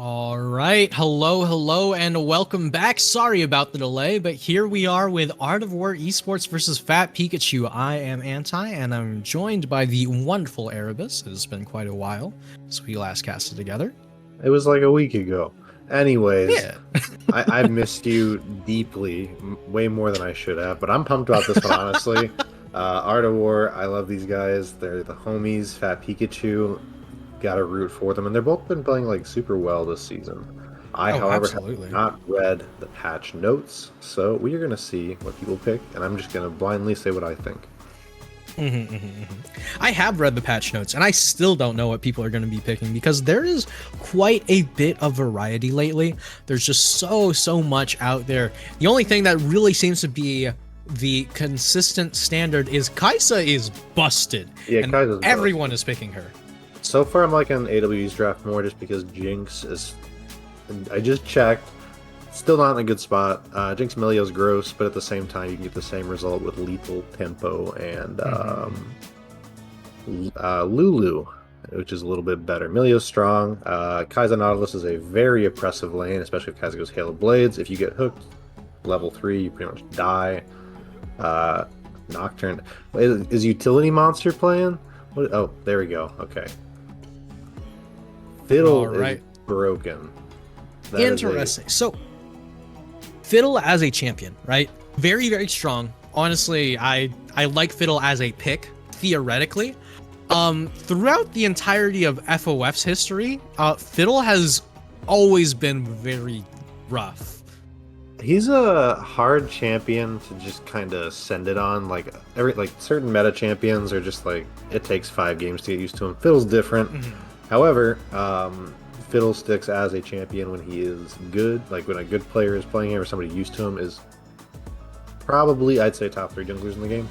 All right. Hello, and welcome back. Sorry about the delay, but here we are with Art of War Esports versus Fat Pikachu. I am Anti, and I'm joined by the wonderful Erebus. It has been quite a while since we last casted together. It was like a week ago. Anyways, Yeah. I missed you deeply, way more than I should have, but I'm pumped about this one, honestly. Art of War, I love these guys. They're the homies. Fat Pikachu, gotta root for them, and they're both been playing like super well this season. However, Absolutely. have not read the patch notes, so we are gonna see what people pick, and I'm just gonna blindly say what I think. I have read the patch notes, and I still don't know what people are going to be picking because there is quite a bit of variety lately. There's just so much out there. The only thing that really seems to be the consistent standard is Kaisa is busted, Yeah, and Kaisa's everyone is picking her. So far, I'm liking AWE's draft more just because Jinx is. I just checked. Still not in a good spot. Jinx Milio's gross, but at the same time, you can get the same result with Lethal, Tempo, and Lulu, which is a little bit better. Milio's strong. Kai'Sa Nautilus is a very oppressive lane, especially if Kai'Sa goes Hail of Blades. If you get hooked, level 3, you pretty much die. Nocturne. Is Utility Monster playing? Oh, there we go. Okay. Fiddle is broken. Interesting. So, Fiddle as a champion, right? Very strong. Honestly, I like Fiddle as a pick, theoretically. Throughout the entirety of FOF's history, Fiddle has always been very rough. He's a hard champion to just kind of send it on. Like certain meta champions are just like it takes 5 games to get used to him. Fiddle's different. However, Fiddlesticks as a champion when he is good, like when a good player is playing him or somebody used to him, is probably, I'd say, top 3 junglers in the game.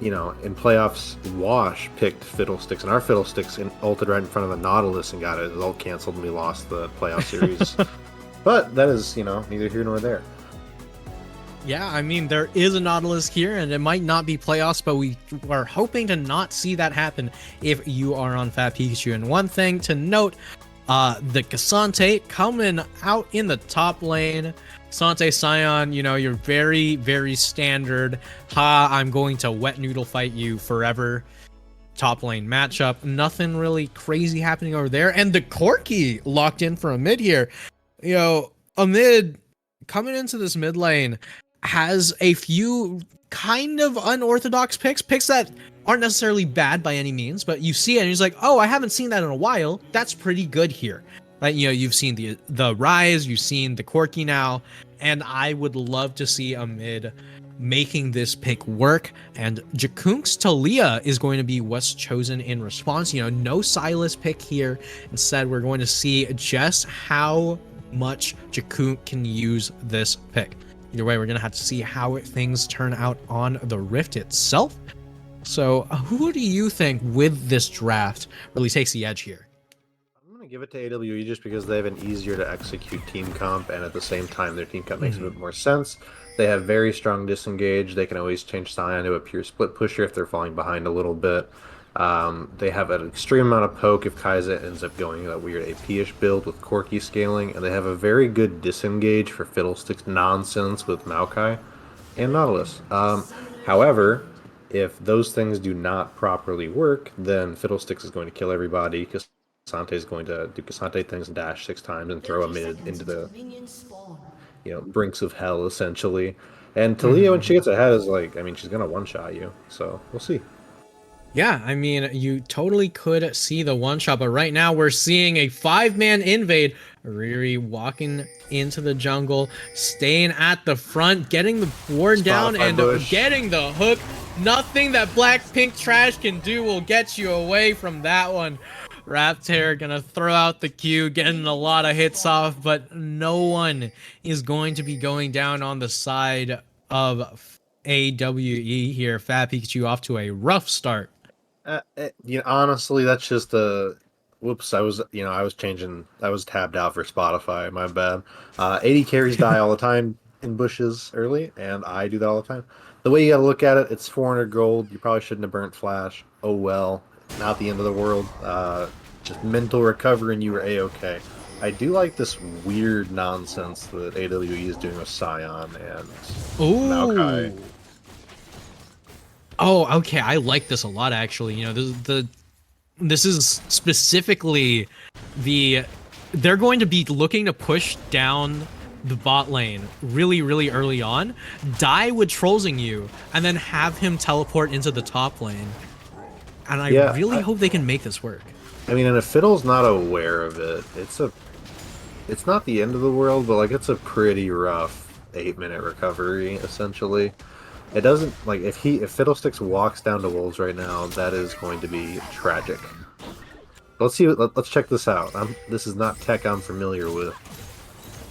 In playoffs, Wash picked Fiddlesticks, and our Fiddlesticks ulted right in front of the Nautilus and got it all canceled, and we lost the playoff series. But that is, neither here nor there. Yeah, I mean, there is a Nautilus here, and it might not be playoffs, but we are hoping to not see that happen if you are on Fat Pikachu. And one thing to note, the Cassante coming out in the top lane. Cassante Scion, you're very standard. I'm going to wet noodle fight you forever. Top lane matchup. Nothing really crazy happening over there. And the Corki locked in for a mid here. A mid coming into this mid lane has a few kind of unorthodox picks that aren't necessarily bad by any means, but you see it and he's like, oh, I haven't seen that in a while. That's pretty good here. Right? You've seen the Rise, you've seen the Corki now, and I would love to see a mid making this pick work. And Jakunk's Talia is going to be what's chosen in response. No Silas pick here. Instead, we're going to see just how much Jakunk can use this pick. Either way, we're going to have to see how things turn out on the Rift itself. So who do you think with this draft really takes the edge here? I'm going to give it to AWE just because they have an easier to execute team comp, and at the same time, their team comp makes a bit more sense. They have very strong disengage. They can always change Scion to a pure split pusher if they're falling behind a little bit. They have an extreme amount of poke if Kaisa ends up going that weird AP-ish build with Corki scaling, and they have a very good disengage for Fiddlesticks nonsense with Maokai and Nautilus. However, if those things do not properly work, then Fiddlesticks is going to kill everybody. Cassante is going to do Cassante things and dash 6 times and throw a mid into the brinks of hell, essentially. And Talia, when she gets ahead, is she's going to one-shot you. So, we'll see. Yeah, I mean, you totally could see the one-shot, but right now we're seeing a 5-man invade. Riri walking into the jungle, staying at the front, getting the ward down, and getting the hook. Nothing that Blackpink Trash can do will get you away from that one. Raptor gonna throw out the Q, getting a lot of hits off, but no one is going to be going down on the side of AWE here. Fat Pikachu off to a rough start. Honestly, that's just a whoops. I was tabbed out for Spotify. My bad. 80 carries die all the time in bushes early, and I do that all the time. The way you gotta look at it, it's 400 gold. You probably shouldn't have burnt Flash. Oh well, not the end of the world. just mental recovery and you were A-okay. I do like this weird nonsense that AWE is doing with Scion and Maokai. Ooh. Oh, okay. I like this a lot, actually. You know, this is specifically they're going to be looking to push down the bot lane really, really early on, die with Trollsing you, and then have him teleport into the top lane. And I really hope they can make this work. I mean, and if Fiddle's not aware of it, it's not the end of the world, but like it's a pretty rough 8-minute recovery, essentially. It doesn't like if Fiddlesticks walks down to Wolves right now, that is going to be tragic. Let's see. Let's check this out. This is not tech I'm familiar with.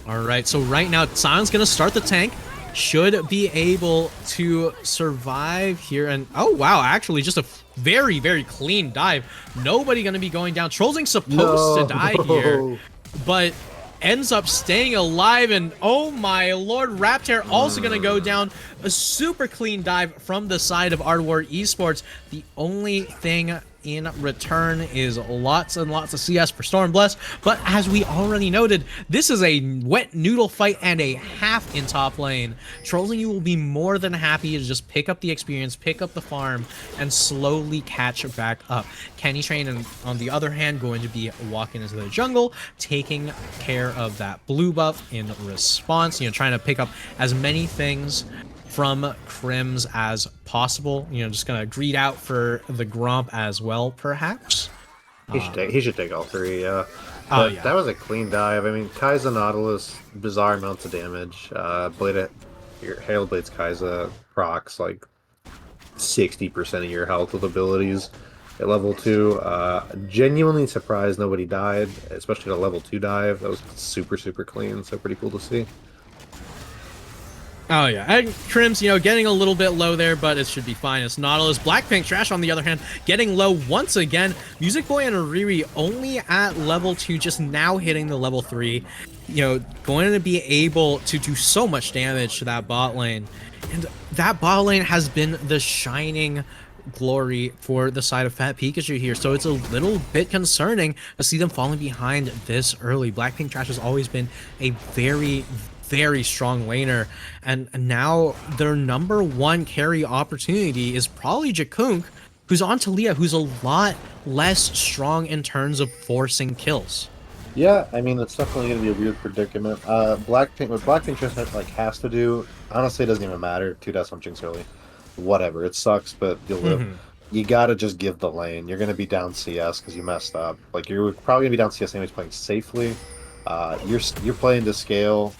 All right, so right now Sion's gonna start the tank. Should be able to survive here, and oh wow, actually just a very, very clean dive. Nobody gonna be going down. Trollsing's supposed to die here, but ends up staying alive, and oh my lord, Raptor also gonna go down. A super clean dive from the side of Ardwar Esports. The only thing in return is lots and lots of CS for Stormbless, but as we already noted, this is a wet noodle fight and a half in top lane. Trollsing you will be more than happy to just pick up the experience, pick up the farm, and slowly catch back up. Kenny Train, on the other hand, going to be walking into the jungle, taking care of that blue buff in response, you know, trying to pick up as many things from Crims as possible. You know, just gonna greed out for the Gromp as well, perhaps. He should take all three, yeah. Oh yeah, that was a clean dive. I mean, Kai'Sa Nautilus, bizarre amounts of damage. Your Hail Blades Kai'Sa procs like 60% of your health with abilities at level 2. Genuinely surprised nobody died, especially at a level 2 dive. That was super, super clean, so pretty cool to see. Oh yeah, and Crims, you know, getting a little bit low there, but it should be fine. It's Nautilus. Blackpink Trash, on the other hand, getting low once again. Music Boy and Ariri only at level 2, just now hitting the level 3. You know, going to be able to do so much damage to that bot lane. And that bot lane has been the shining glory for the side of Fat Pikachu here, so it's a little bit concerning to see them falling behind this early. Blackpink Trash has always been a very, very strong laner, and now their number one carry opportunity is probably Jakunk, who's on Talia, who's a lot less strong in terms of forcing kills. Yeah, I mean, it's definitely going to be a weird predicament. What Blackpink just has to do, honestly, it doesn't even matter. 2 deaths on Jinx early. Whatever, it sucks, but you'll live. You gotta just give the lane. You're going to be down CS because you messed up. Like, you're probably going to be down CS anyways, playing safely. You're playing to scale.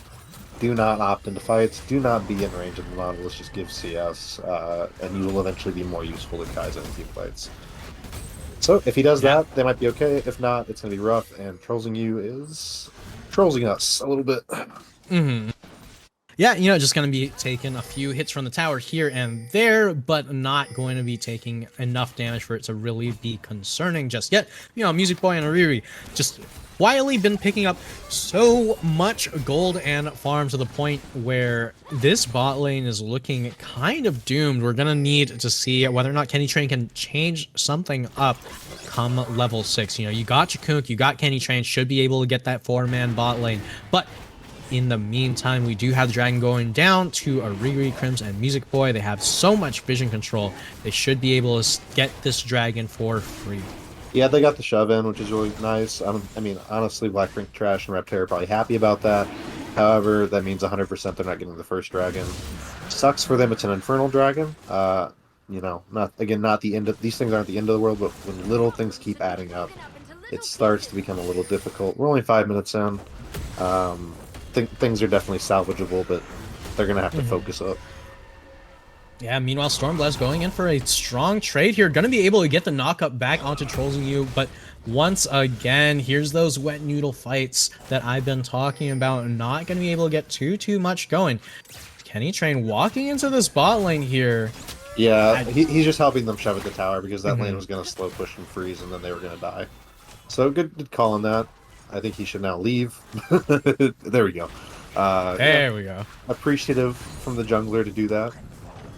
Do not opt into fights. Do not be in range of the Nautilus. Just give CS, and you will eventually be more useful to Kai'Sa in team fights. So if he does that, they might be okay. If not, it's going to be rough, and Trollsing you is Trollsing us a little bit. Yeah, you know, just going to be taking a few hits from the tower here and there, but not going to be taking enough damage for it to really be concerning just yet. You know, Music Boy and Ariri just quietly been picking up so much gold and farm to the point where this bot lane is looking kind of doomed. We're going to need to see whether or not Kenny Train can change something up come level 6. You know, you got Jakunk, you got Kenny Train, should be able to get that 4-man bot lane, but in the meantime, we do have the dragon going down to Ariri, Crims, and Music Boy. They have so much vision control. They should be able to get this dragon for free. Yeah, they got the shove in, which is really nice. I mean, honestly, Blackpink Trash and Reptare are probably happy about that. However, that means 100% they're not getting the first dragon. Sucks for them. It's an infernal dragon. You know, not the end of these things aren't the end of the world, but when little things keep adding up, it starts to become a little difficult. We're only 5 minutes in. Things are definitely salvageable, but they're gonna have to focus up. Yeah, meanwhile, Stormblast going in for a strong trade here. Gonna be able to get the knockup back onto Trollsing you, but once again, here's those wet noodle fights that I've been talking about. Not gonna be able to get too much going. Kenny Train walking into this bot lane here. Yeah, he's just helping them shove at the tower because that lane was gonna slow push and freeze, and then they were gonna die. So good call on that. I think he should now leave. There we go. There we go. Appreciative from the jungler to do that.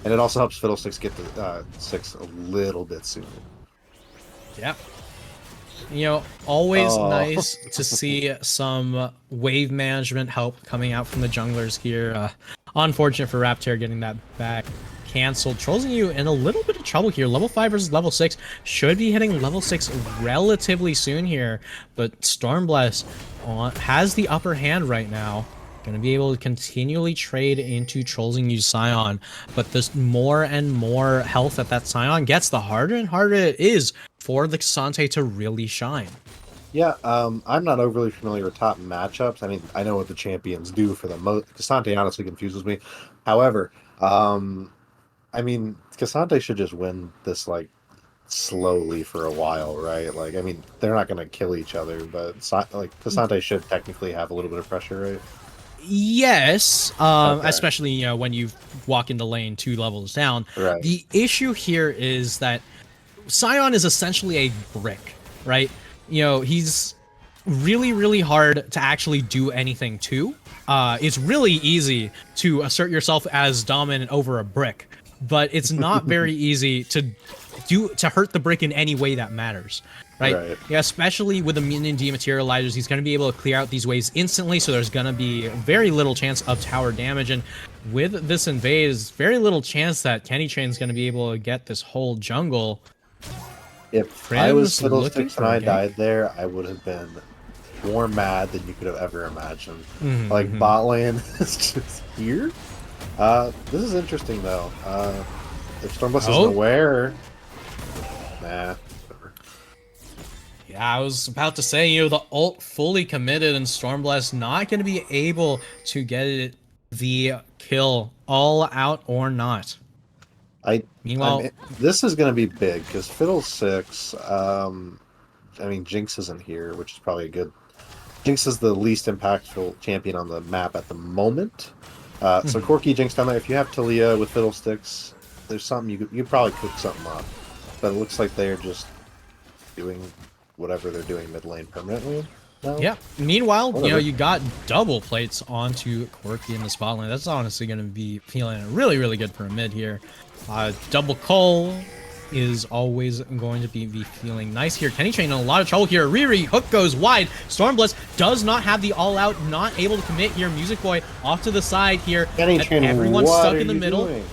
And it also helps Fiddlesticks get to 6 a little bit sooner. Yeah. You know, always Oh. nice to see some wave management help coming out from the junglers here. Unfortunate for Raptor getting that back canceled. Trolling you in a little bit of trouble here. Level 5 versus level 6. Should be hitting level 6 relatively soon here. But Stormbless has the upper hand right now. Going to be able to continually trade into Trolling you Scion. But this more and more health that Scion gets, the harder and harder it is for the Cassante to really shine. Yeah, I'm not overly familiar with top matchups. I mean, I know what the champions do for the most. Cassante honestly confuses me. However, I mean, Cassante should just win this, like, slowly for a while, right? Like, I mean, they're not going to kill each other, but, like, Cassante should technically have a little bit of pressure, right? Yes, Okay. especially, you know, when you walk in the lane 2 levels down. Right. The issue here is that Scion is essentially a brick, right? You know, he's really, really hard to actually do anything to. It's really easy to assert yourself as dominant over a brick, but it's not very easy to hurt the brick in any way that matters, right? Yeah, especially with the minion dematerializers, he's going to be able to clear out these waves instantly, so there's going to be very little chance of tower damage, and with this invade, there's very little chance that Kenny Train's going to be able to get this whole jungle. If I was Fiddlesticks Fiddlesticks and I died there, I would have been more mad than you could have ever imagined. Like, bot lane is just here? This is interesting, though. If Stormbless isn't aware... Nah, whatever. Yeah, I was about to say, you know, the ult fully committed and Stormblast not going to be able to get the kill, all out or not. Meanwhile, this is going to be big because Fiddlesticks, I mean, Jinx isn't here, which is probably a good. Jinx is the least impactful champion on the map at the moment. So Corki, Jinx down there. If you have Talia with Fiddlesticks, there's something you probably cook something up. But it looks like they're just doing whatever they're doing mid lane permanently. No? Yeah. Meanwhile, you know, you got double plates onto Quirky in the spot lane. That's honestly going to be feeling really, really good for a mid here. Double Cole is always going to be feeling nice here. Kenny Train in a lot of trouble here. Riri, hook goes wide. Stormbless does not have the all-out, not able to commit here. Music Boy off to the side here. Kenny Train, everyone's stuck in the middle. Doing?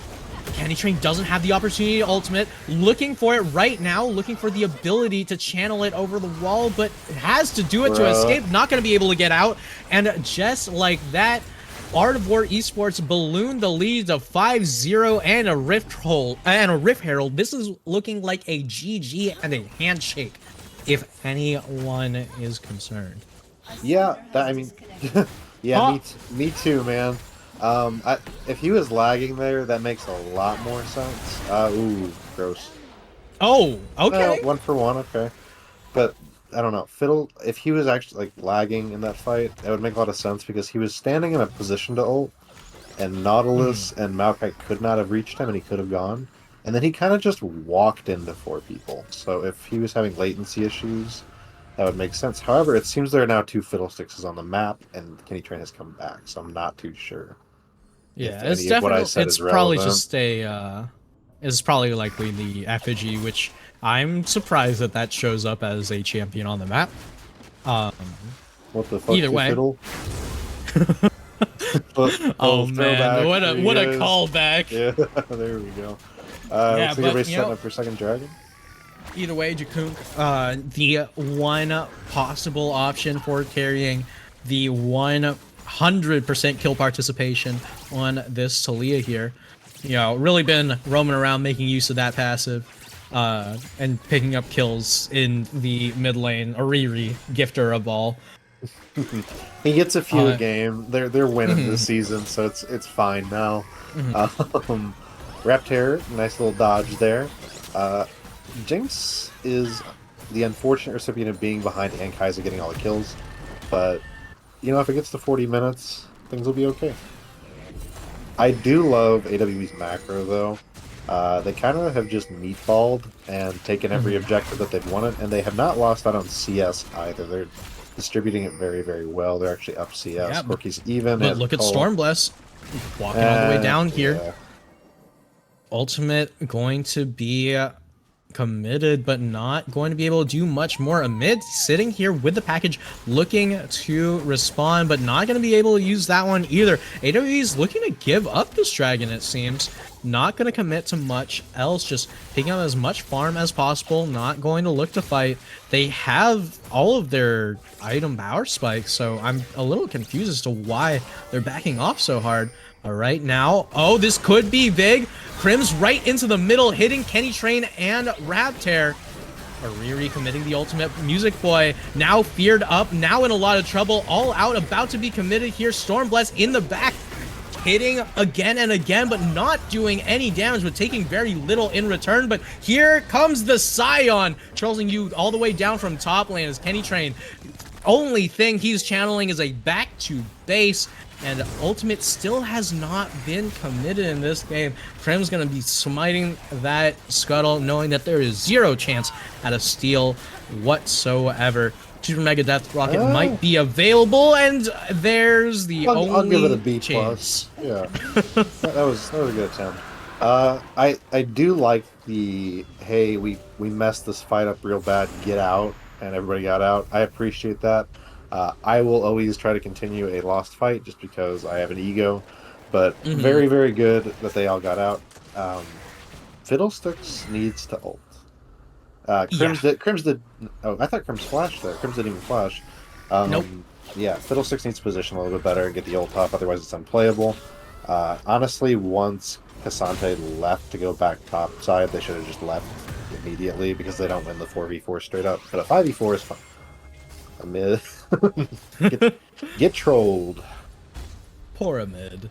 Kenny Train doesn't have the opportunity to ultimate. Looking for it right now, looking for the ability to channel it over the wall, but has to do it to escape. Not going to be able to get out. And just like that, Art of War Esports ballooned the lead to 5-0 and a Rift Herald. This is looking like a GG and a handshake, if anyone is concerned. Yeah, I mean, yeah, me too, man. If he was lagging there, that makes a lot more sense. Ooh, gross. Oh, okay. 1 for 1, okay. But I don't know. If he was actually like lagging in that fight, that would make a lot of sense because he was standing in a position to ult, and Nautilus and Maokai could not have reached him, and he could have gone. And then he kind of just walked into 4 people. So if he was having latency issues, that would make sense. However, it seems there are now 2 Fiddlesticks on the map, and Kenny Train has come back, so I'm not too sure. Yeah, it's definitely. It's probably just a. It's probably likely the effigy, which I'm surprised that shows up as a champion on the map. What the fuck? Either way. Oh man, what a callback! Yeah, there we go. Yeah, looks like everybody's setting up for second dragon. Either way, Jakunk, the one possible option for carrying the 100% kill participation on this Talia here. You know, really been roaming around making use of that passive and picking up kills in the mid lane. Ariri, gifter of all. He gets a few a game. They're winning this season, so it's fine now. Raptor, nice little dodge there. Jinx is the unfortunate recipient of being behind and Kaiser getting all the kills, but you know, if it gets to 40 minutes, things will be okay. I do love AWE's macro, though. They kind of have just meatballed and taken every objective that they've wanted, and they have not lost out on CS either. They're distributing it very, very well. They're actually up CS. Yeah, Corky's even. But look at Stormbless walking all the way down here. Ultimate going to be committed, but not going to be able to do much more. Amid sitting here with the package, looking to respond, but not going to be able to use that one either. AWE is looking to give up this dragon, it seems. Not going to commit to much else, just picking up as much farm as possible, not going to look to fight. They have all of their item power spikes, so I'm a little confused as to why they're backing off so hard. All right, now, oh, this could be big. Crim's right into the middle, hitting Kenny Train and Raptor. Ariri committing the ultimate. Music Boy now feared up, now in a lot of trouble. All out, about to be committed here. Stormbless in the back, hitting again and again, but not doing any damage, but taking very little in return. But here comes the Scion, trolling you all the way down from top lane as Kenny Train. Only thing he's channeling is a back to base, and ultimate still has not been committed in this game. Krem's gonna be smiting that scuttle, knowing that there is zero chance at a steal whatsoever. Super Mega Death Rocket might be available, and there's the only I'll give it a B+. chance. Yeah, that was a good attempt. I do like the, hey, we messed this fight up real bad, get out, and everybody got out. I appreciate that. I will always try to continue a lost fight just because I have an ego, but very, very good that they all got out. Fiddlesticks needs to ult. Crims did. Oh, I thought Crims flashed there. Crims didn't even flash. Nope. Yeah, Fiddlesticks needs to position a little bit better and get the ult off, otherwise it's unplayable. Honestly, once Cassante left to go back top side, they should have just left immediately because they don't win the 4v4 straight up. But a 5v4 is fun. Amid. get trolled. Poor Amid.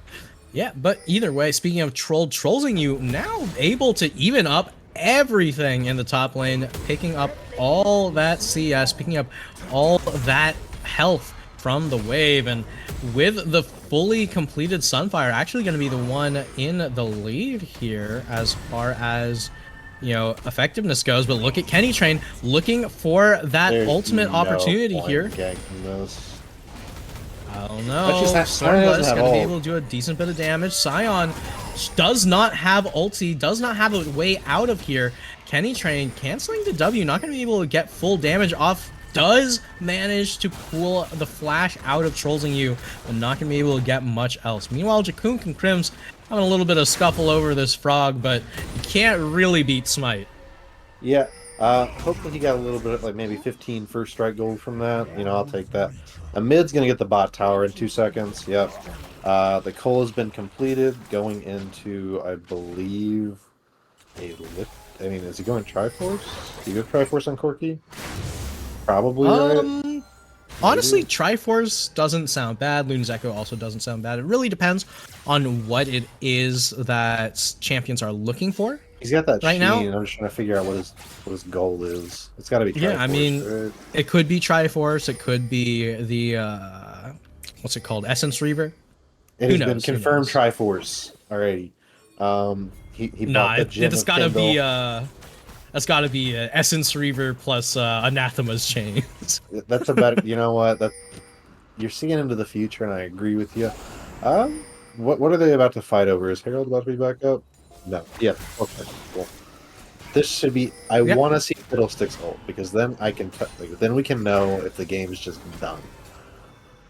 Yeah, but either way, speaking of trolling you, now able to even up everything in the top lane, picking up all that CS, picking up all that health from the wave, and with the fully completed Sunfire actually going to be the one in the lead here as far as, you know, effectiveness goes. But look at Kenny Train looking for that ultimate opportunity here. I don't know. Stormbless going to be able to do a decent bit of damage. Scion does not have ulti, does not have a way out of here. Kenny Train canceling the W, not going to be able to get full damage off. Does manage to pull the flash out of Trolling You, but not going to be able to get much else. Meanwhile, Jakunk and Crims having a little bit of scuffle over this frog, but you can't really beat Smite. Yeah, hopefully he got a little bit of, like, maybe 15 first strike gold from that. You know, I'll take that. Mid's going to get the bot tower in 2 seconds. Yep. The coal has been completed, going into, I believe, a lift. I mean, is he going Triforce? Do you go Triforce on Corki? Probably, right? Honestly, Triforce doesn't sound bad. Luna's Echo also doesn't sound bad. It really depends on what it is that champions are looking for. He's got that right now. I'm just trying to figure out what his goal is. It's got to be Triforce. Yeah, I mean, right? It could be Triforce. It could be the what's it called? Essence Reaver. It has been confirmed Triforce. Alrighty. He bought the gem. It's gotta be that's gotta be Essence Reaver plus Anathema's chains. That's a better. You know what? That you're seeing into the future, and I agree with you. What are they about to fight over? Is Herald about to be back up? No. Yeah. Okay. Cool. This should be. I want to see Fiddlesticks ult because then I can. Then we can know if the game's just done.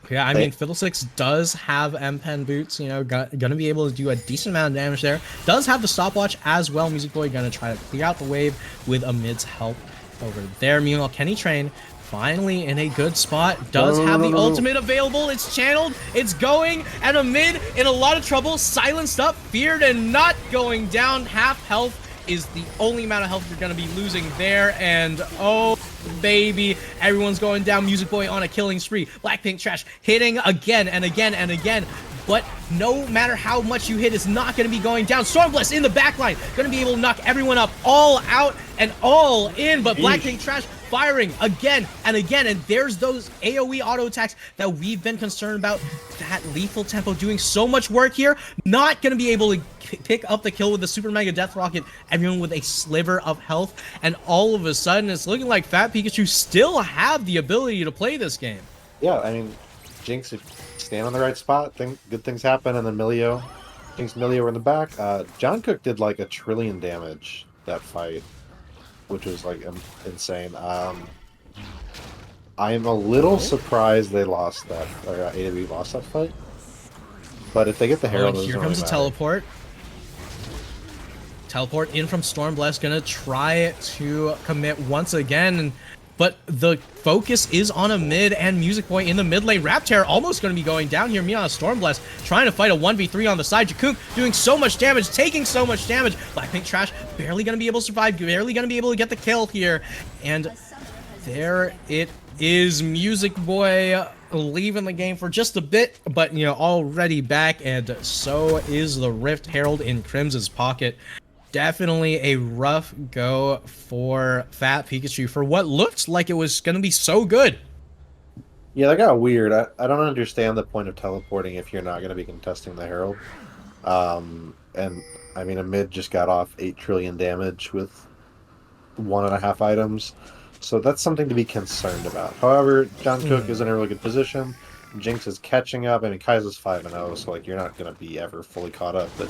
Yeah, I mean, Fiddlesticks does have M-Pen boots, you know, gonna be able to do a decent amount of damage there. Does have the stopwatch as well. Music Boy gonna try to clear out the wave with Amid's help over there. Meanwhile, Kenny Train finally in a good spot. Does have the ultimate available. It's channeled. It's going. And Amid in a lot of trouble. Silenced up. Feared and not going down. Half health is the only amount of health you're going to be losing there. And oh, baby, everyone's going down. Music Boy on a killing spree. Blackpink Trash hitting again and again and again. But no matter how much you hit, it's not going to be going down. Stormbless in the backline. Going to be able to knock everyone up all out and all in. But Blackpink Trash firing again and again. And there's those AoE auto attacks that we've been concerned about. That lethal tempo doing so much work here. Not going to be able to pick up the kill with the Super Mega Death Rocket. Everyone with a sliver of health. And all of a sudden, it's looking like Fat Pikachu still have the ability to play this game. Yeah, I mean, Jinx, if you stand on the right spot, good things happen. And then Jinx, Milio are in the back. John Cook did like 1 trillion damage that fight. which is like insane. I am a little surprised they lost that, or AW lost that fight. But if they get the Herald, Here comes a teleport. Teleport in from Stormblast, gonna try to commit once again, but the focus is on a mid and Music Boy in the mid lane. Raptor almost gonna be going down here. Mia Stormblast trying to fight a 1v3 on the side. Jakunk doing so much damage, taking so much damage. Blackpink Trash barely gonna be able to survive, barely gonna be able to get the kill here. And there it is, Music Boy leaving the game for just a bit, but you know, already back, and so is the Rift Herald in Crims's pocket. Definitely a rough go for Fat Pikachu for what looked like it was going to be so good. Yeah, that got weird. I don't understand the point of teleporting if you're not going to be contesting the Herald. And I mean, a mid just got off 8 trillion damage with 1.5 items. So that's something to be concerned about. However, John Cook is in a really good position. Jinx is catching up. I mean, Kaisa's 5-0, so like you're not going to be ever fully caught up. But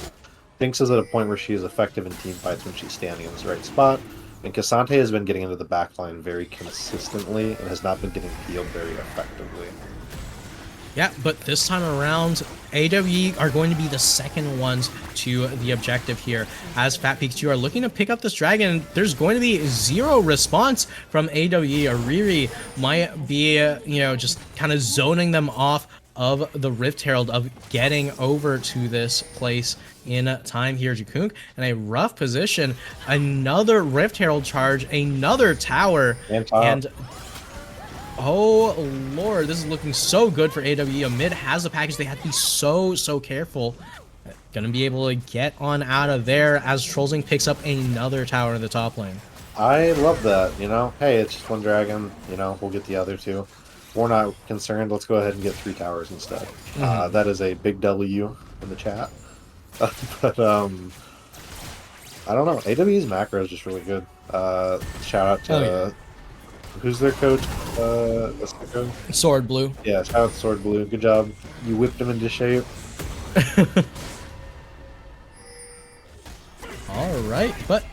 Jinx is at a point where she is effective in team fights when she's standing in the right spot. And Cassante has been getting into the backline very consistently and has not been getting healed very effectively. Yeah, but this time around, AWE are going to be the second ones to the objective here, as Fat Pikachu are looking to pick up this dragon. There's going to be zero response from AWE. Ariri might be, you know, just kind of zoning them off of the Rift Herald, of getting over to this place in time here. Jakunk in a rough position. Another Rift Herald charge, another tower, and oh lord, this is looking so good for AWE. A mid has a package. They have to be so careful. Gonna be able to get on out of there as Trollsing picks up another tower in the top lane. I love that, you know. Hey, it's just one dragon, you know, we'll get the other two. We're not concerned. Let's go ahead and get 3 towers instead. That is a big W in the chat. But I don't know. AWE's macro is just really good. Shout out to who's their coach? That's the coach? Sword Blue. Yeah, shout out to Sword Blue. Good job. You whipped him into shape. All right, but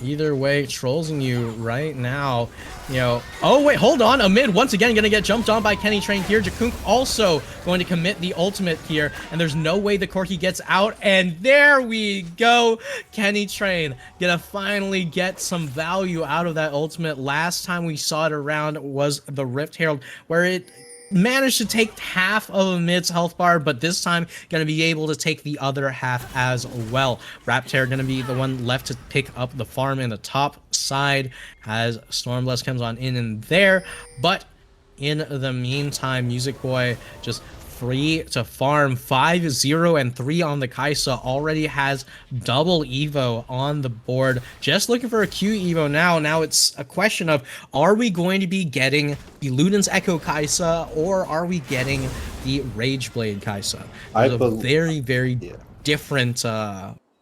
either way, Trollsing you right now, you know. Oh wait, hold on. A mid once again gonna get jumped on by Kenny Train here. Jakunk also going to commit the ultimate here, and there's no way the Corki gets out. And there we go. Kenny Train gonna finally get some value out of that ultimate. Last time we saw it around was the Rift Herald, where it managed to take half of a mid's health bar, but this time gonna be able to take the other half as well. Raptor gonna be the one left to pick up the farm in the top side as Stormblast comes on in there. But in the meantime, Music Boy just free to farm. 5, 0, and 3 on the Kaisa. Already has double Evo on the board. Just looking for a Q Evo now. Now it's a question of, are we going to be getting the Luden's Echo Kaisa, or are we getting the Rageblade Kaisa? There's a very different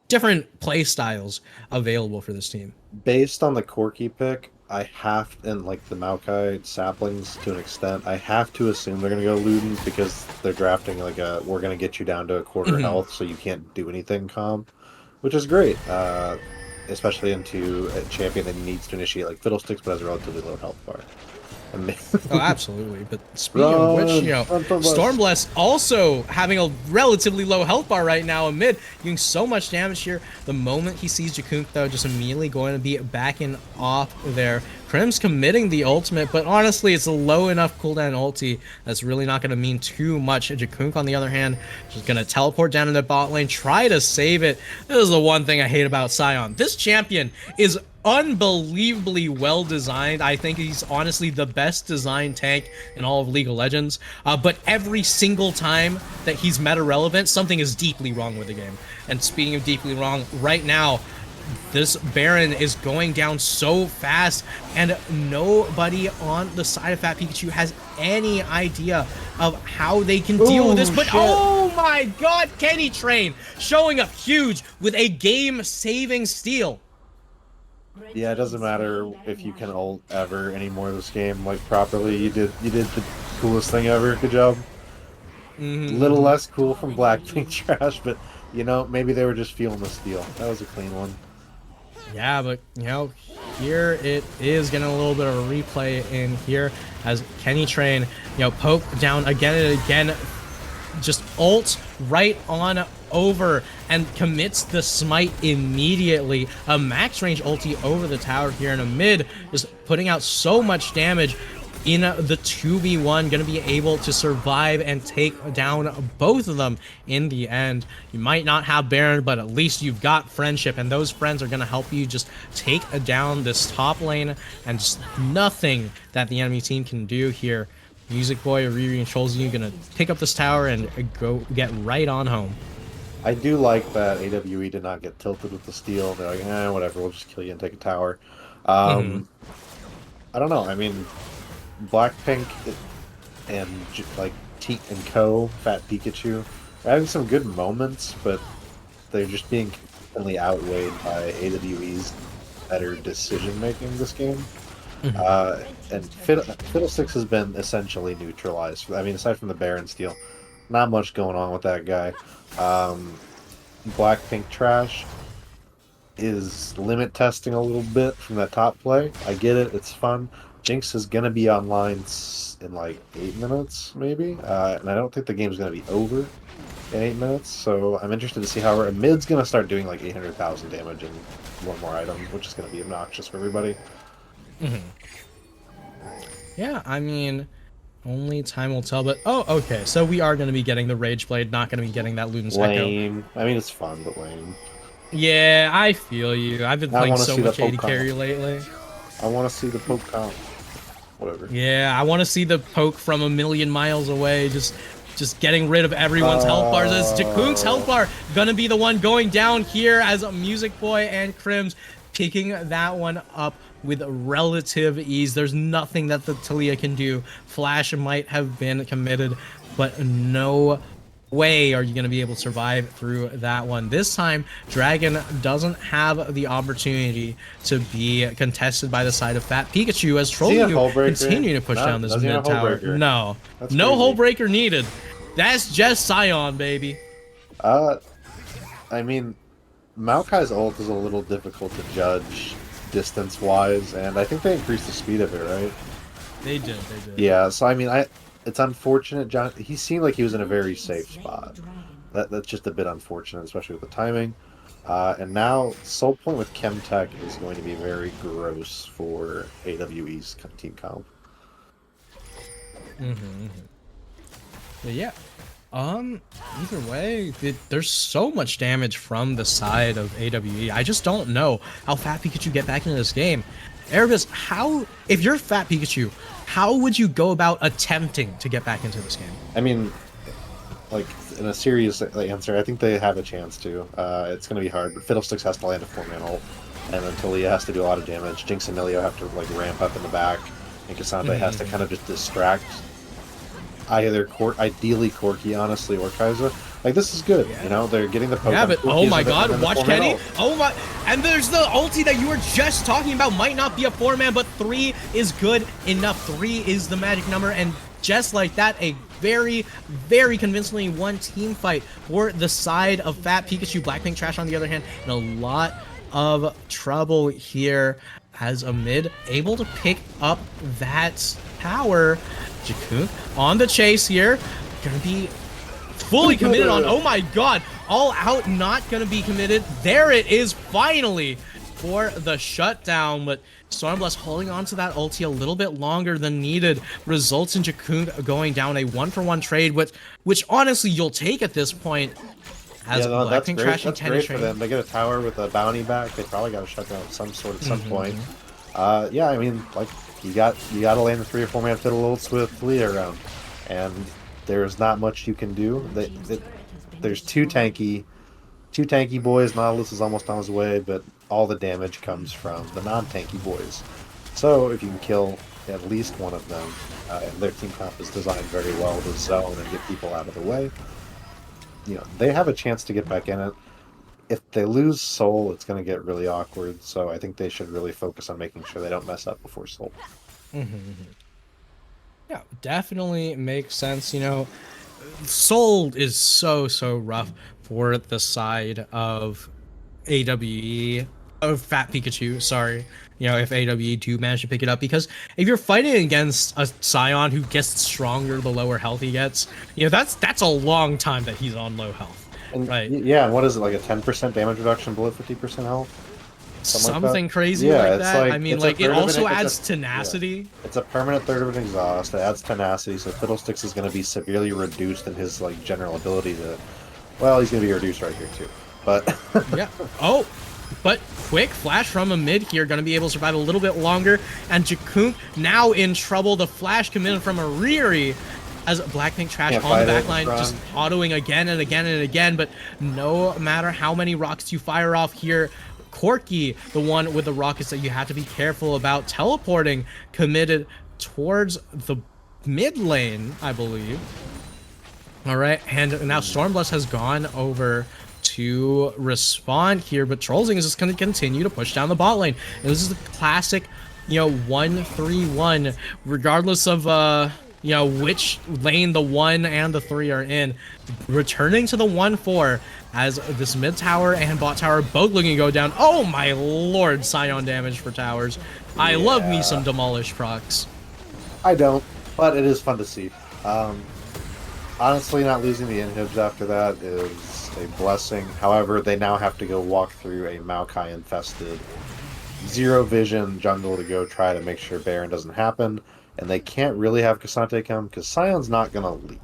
different play styles available for this team. Based on the Corki pick, I have, and like the Maokai saplings to an extent, I have to assume they're going to go Ludens because they're drafting like a, we're going to get you down to a quarter health so you can't do anything comp, which is great, especially into a champion that needs to initiate like Fiddlesticks but has a relatively low health bar. Oh, absolutely. But speaking of which, you know, Stormblast also having a relatively low health bar right now amid doing so much damage here. The moment he sees Jakunk, though, just immediately going to be backing off there. Crim's committing the ultimate, but honestly, it's a low enough cooldown ulti that's really not going to mean too much. Jakunk, on the other hand, just going to teleport down in the bot lane, try to save it. This is the one thing I hate about Sion. This champion is unbelievably well designed. I think he's honestly the best designed tank in all of League of Legends. But every single time that he's meta relevant, something is deeply wrong with the game. And speaking of deeply wrong, right now, this Baron is going down so fast, and nobody on the side of Fat Pikachu has any idea of how they can deal with this. But oh my god, Kenny Train showing up huge with a game-saving steal. Yeah, it doesn't matter if you can ult ever anymore this game, like properly. You did the coolest thing ever. Good job. Little less cool from Blackpink Trash, but you know, maybe they were just feeling the steal. That was a clean one. Yeah, but you know, here it is getting a little bit of a replay in here as Kenny Train, poke down again and again, just ults right on over and commits the smite immediately. A max range ulti over the tower here in a mid, just putting out so much damage in the 2v1, gonna be able to survive and take down both of them in the end. You might not have Baron, but at least you've got friendship, and those friends are gonna help you just take down this top lane, and just nothing that the enemy team can do here. Music Boy, Riri, and Cholzy gonna pick up this tower and go get right on home. I do like that AWE did not get tilted with the steal. They're like, whatever, we'll just kill you and take a tower. I don't know. I mean, Blackpink and like Teat and Co, Fat Pikachu, are having some good moments, but they're just being consistently outweighed by AWE's better decision making this game. And Fiddlesticks has been essentially neutralized. I mean, aside from the Baron steal, not much going on with that guy. Blackpink Trash is limit testing a little bit from that top play. I get it, it's fun. Jinx is going to be online in like 8 minutes, maybe. And I don't think the game's going to be over in 8 minutes. So I'm interested to see how mid's going to start doing like 800,000 damage and one more item, which is going to be obnoxious for everybody. Yeah, I mean, only time will tell, but okay, so we are going to be getting the Rage Blade, not going to be getting that Luden's Echo. Lame. I mean, it's fun, but lame. Yeah, I feel you. I've been playing so much AD carry lately. I want to see the poke comp. Whatever. Yeah, I want to see the poke from a million miles away, just getting rid of everyone's health bars. As Jakkunk's health bar gonna be the one going down here, as Music Boy and Crims picking that one up with relative ease. There's nothing that the Talia can do. Flash might have been committed, but no way are you going to be able to survive through that one. This time, Dragon doesn't have the opportunity to be contested by the side of Fat Pikachu, as Trolley continue to push down this mid tower. No hole breaker needed. That's just Scion, baby. I mean, Maokai's ult is a little difficult to judge distance-wise, and I think they increased the speed of it, right? They did. Yeah, so I mean, it's unfortunate. He seemed like he was in a very safe spot. That's just a bit unfortunate, especially with the timing. And now Soul Point with Chemtech is going to be very gross for AWE's team comp. But yeah, either way, there's so much damage from the side of AWE. I just don't know how Fat Pikachu get back into this game. Erebus, if you're Fat Pikachu, how would you go about attempting to get back into this game? I mean, like, in a serious answer, I think they have a chance to. It's going to be hard, but Fiddlesticks has to land a 4-man ult, and then Talia has to do a lot of damage. Jinx and Milio have to like ramp up in the back, and Cassandra has to kind of just distract ideally Corki, honestly, or Kaiser. Like, this is good, you know, they're getting the Pokemon. Yeah, but oh my god, watch Kenny. Oh my, and there's the ulti that you were just talking about. Might not be a 4-man, but 3 is good enough. 3 is the magic number, and just like that, a very, very convincingly won team fight for the side of Fat Pikachu. Blackpink Trash, on the other hand, in a lot of trouble here, as a mid able to pick up that tower. Jackunk on the chase here, gonna be fully committed on, oh my god, all out, not gonna be committed. There it is, finally, for the shutdown, but Stormblast holding on to that ulti a little bit longer than needed results in Jackunk going down. A 1-for-1 trade, which honestly you'll take at this point. As that's great. That's great for them. They get a tower with a bounty back. They probably got to shut down some sort at some point. Yeah, I mean, like, you got to land the 3 or 4-man fiddle ults with Leah around, and there's not much you can do. There's two tanky boys. Nautilus is almost on his way, but all the damage comes from the non-tanky boys. So if you can kill at least one of them, and their team comp is designed very well to zone and get people out of the way, you know, they have a chance to get back in it. If they lose Soul, it's going to get really awkward, so I think they should really focus on making sure they don't mess up before Soul. Yeah, definitely makes sense. You know, Soul is so rough for the side of AWE. Oh, Fat Pikachu, sorry. You know, if AWE do manage to pick it up, because if you're fighting against a Scion who gets stronger the lower health he gets, you know, that's a long time that he's on low health, And right? yeah, and what is it, like a 10% damage reduction below 50% health? Something like that? Something crazy Yeah, like it's that. I like mean, it's a like, it third of also an adds yeah. tenacity. It's a permanent third of an exhaust. It adds tenacity, so Fiddlesticks is going to be severely reduced in his like general ability to. Well, he's going to be reduced right here too. But Yeah. Oh, but quick flash from a mid here, gonna be able to survive a little bit longer. And Jakunk now in trouble. The flash committed from a Riri as Blackpink Trash can't on the fight it. backline, just autoing again and again and again. But no matter how many rockets you fire off here, Corky, the one with the rockets that you have to be careful about teleporting, committed towards the mid lane, I believe. All right, and now Stormblast has gone over to respond here, but Trollsing is just going to continue to push down the bot lane. And this is the classic, you know, 1-3-1, regardless of, you know, which lane the 1 and the 3 are in. Returning to the 1-4 as this mid tower and bot tower both looking to go down. Oh my lord, Scion damage for towers. I love me some Demolish procs. I don't, but it is fun to see. Honestly, not losing the inhibs after that is a blessing. However, they now have to go walk through a Maokai-infested zero vision jungle to go try to make sure Baron doesn't happen. And they can't really have Cassante come because Sion's not going to leave.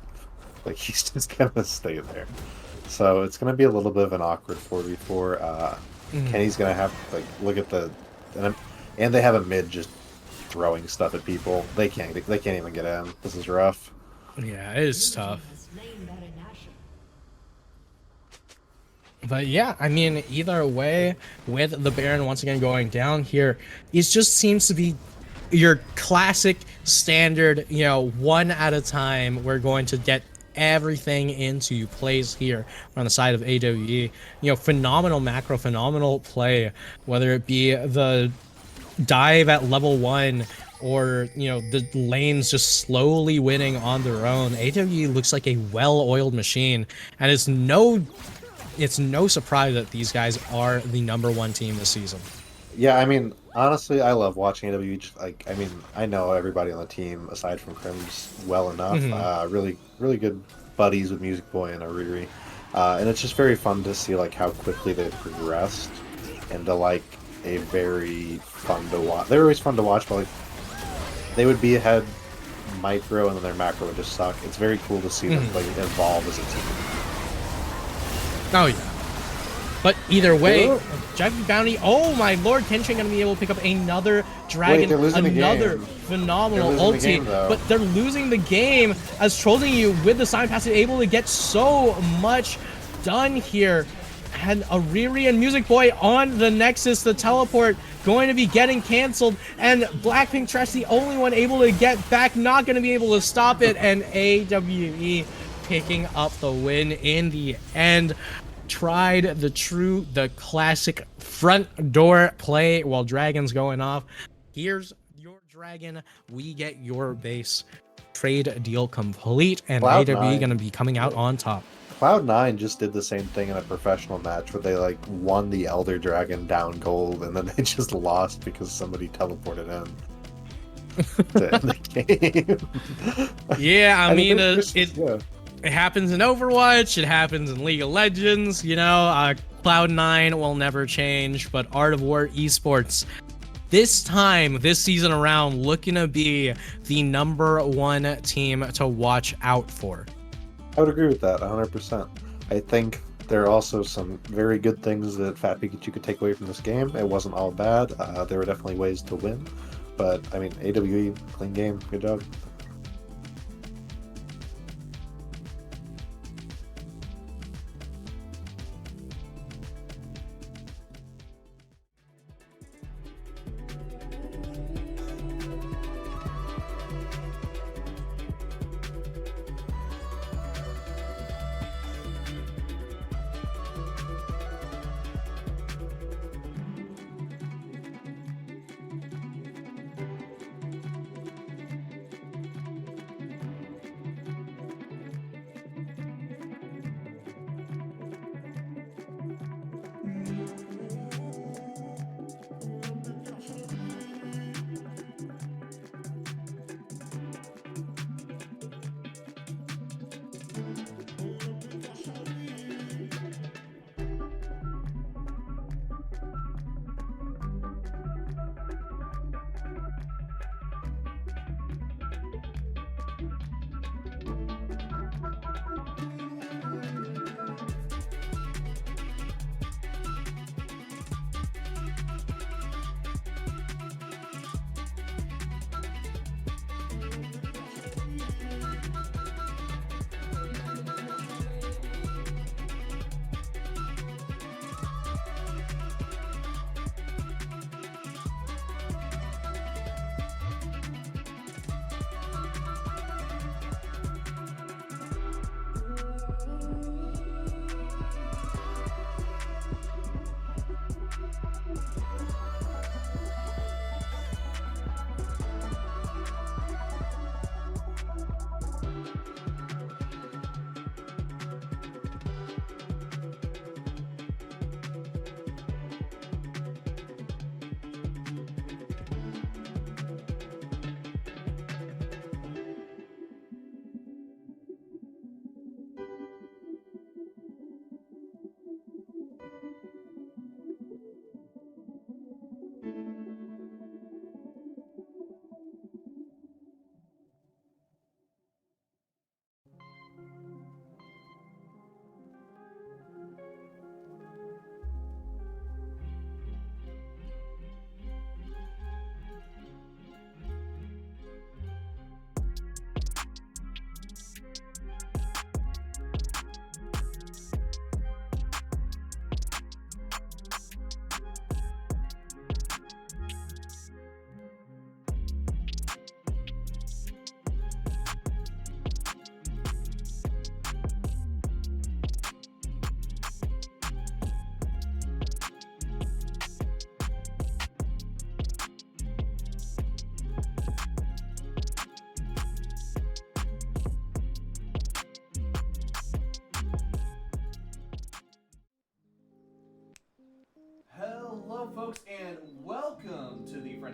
Like, he's just going to stay there. So it's going to be a little bit of an awkward 4v4. Kenny's going to have to, like, look at the... And they have a mid just throwing stuff at people. They can't even get in. This is rough. Yeah, it is tough. But yeah, I mean, either way, with the Baron once again going down here, it just seems to be your classic standard, you know, one at a time. We're going to get everything into place here on the side of AWE. You know, phenomenal macro, phenomenal play, whether it be the dive at level 1 or, you know, the lanes just slowly winning on their own. AWE looks like a well-oiled machine, and it's no surprise that these guys are the #1 team this season. Yeah, I mean, honestly, I love watching AWE. Like, I mean, I know everybody on the team aside from Crims well enough. Really, really good buddies with Music Boy and Ariri, and it's just very fun to see like how quickly they've progressed into like a very fun to watch. They're always fun to watch, but like they would be ahead micro and then their macro would just suck. It's very cool to see them like evolve as a team. Oh yeah. But either way, Dragon Bounty, oh my lord, Kenshin gonna be able to pick up another dragon, another phenomenal ulti. But they're losing the game as Trolling You with the Sign Pass is able to get so much done here. And Ariri and Music Boy on the Nexus, the teleport going to be getting canceled, and Blackpink Trash the only one able to get back, not going to be able to stop it, and AWE picking up the win in the end. Tried the classic front door play while Dragon's going off. Here's your Dragon, we get your base. Trade deal complete, and AWE going to be coming out on top. Cloud9 just did the same thing in a professional match where they like won the Elder Dragon down gold and then they just lost because somebody teleported in to end the game. Yeah, I mean, it happens in Overwatch, it happens in League of Legends, you know, Cloud9 will never change, but Art of War Esports, this time, this season around, looking to be the #1 team to watch out for. I would agree with that 100%. I think there are also some very good things that Fat Pikachu could take away from this game. It wasn't all bad. There were definitely ways to win. But, I mean, AWE, clean game. Good job.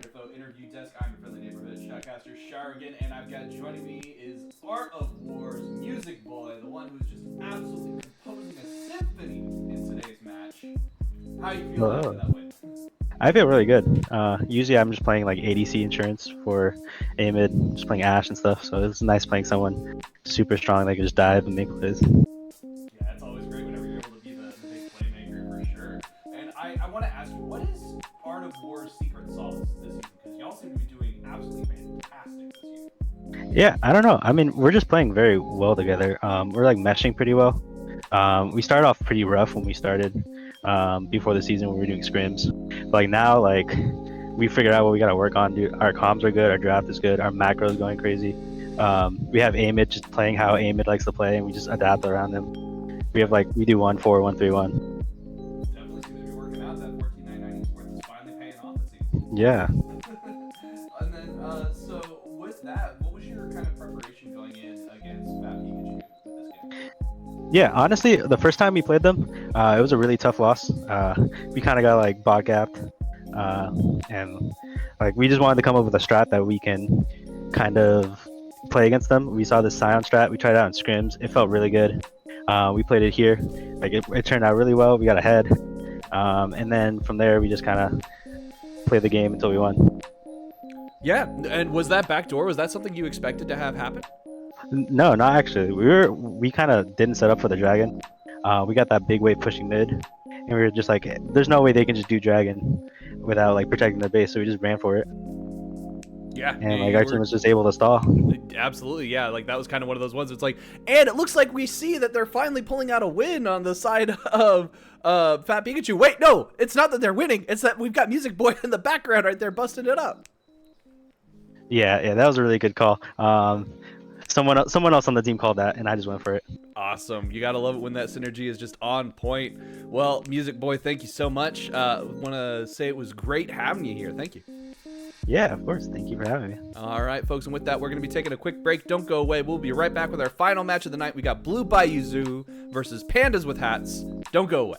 Friend Info Interview Desk. I'm your friendly neighborhood shoutcaster Sharigan, and I've got joining me is Art of War's Music Boy, the one who's just absolutely composing a symphony in today's match. How you feel after that win? I feel really good. Usually I'm just playing like ADC insurance for Amid, just playing Ashe and stuff, so it's nice playing someone super strong that can just dive and make plays. Yeah, it's always great whenever you're able to be the big playmaker for sure. And I want to ask you, what is Art of War's secret sauce this season? Because y'all seem to be doing absolutely fantastic this season. Yeah, I don't know. I mean, we're just playing very well together. We're like meshing pretty well. We started off pretty rough when we started. Before the season, we were doing scrims. But, like now, like we figured out what we gotta work on. Dude, our comms are good. Our draft is good. Our macro is going crazy. We have Amid just playing how Amid likes to play, and we just adapt around him. We do 1-4, 1-3-1. Definitely seems to be working out. That 14.99 esports is finally paying off this season. Yeah. And then, so with that, what was your kind of preparation going in against Fat Pikachu with this game? Yeah, honestly, the first time we played them, it was a really tough loss. We kind of got like bot gapped, and like we just wanted to come up with a strat that we can kind of play against them. We saw this Scion strat, we tried it out in scrims. It felt really good. We played it here, like it turned out really well. We got ahead, and then from there we just kind of played the game until we won. Yeah, and was that backdoor? Was that something you expected to have happen? No, not actually. We kind of didn't set up for the dragon. We got that big wave pushing mid, and we were just like, there's no way they can just do dragon without like protecting their base, so we just ran for it. Yeah, And like our team was just able to stall. Absolutely, yeah. Like that was kind of one of those ones. It's like, and it looks like we see that they're finally pulling out a win on the side of Fat Pikachu. Wait, no, it's not that they're winning. It's that we've got Music Boy in the background right there, busting it up. Yeah, that was a really good call. Someone else on the team called that, and I just went for it. Awesome. You gotta love it when that synergy is just on point. Well, Music Boy, thank you so much. Want to say it was great having you here. Thank you. Yeah, of course. Thank you for having me. All right, folks, and with that, we're going to be taking a quick break. Don't go away. We'll be right back with our final match of the night. We got Blue Bayou Zoo versus Pandas with Hats. Don't go away.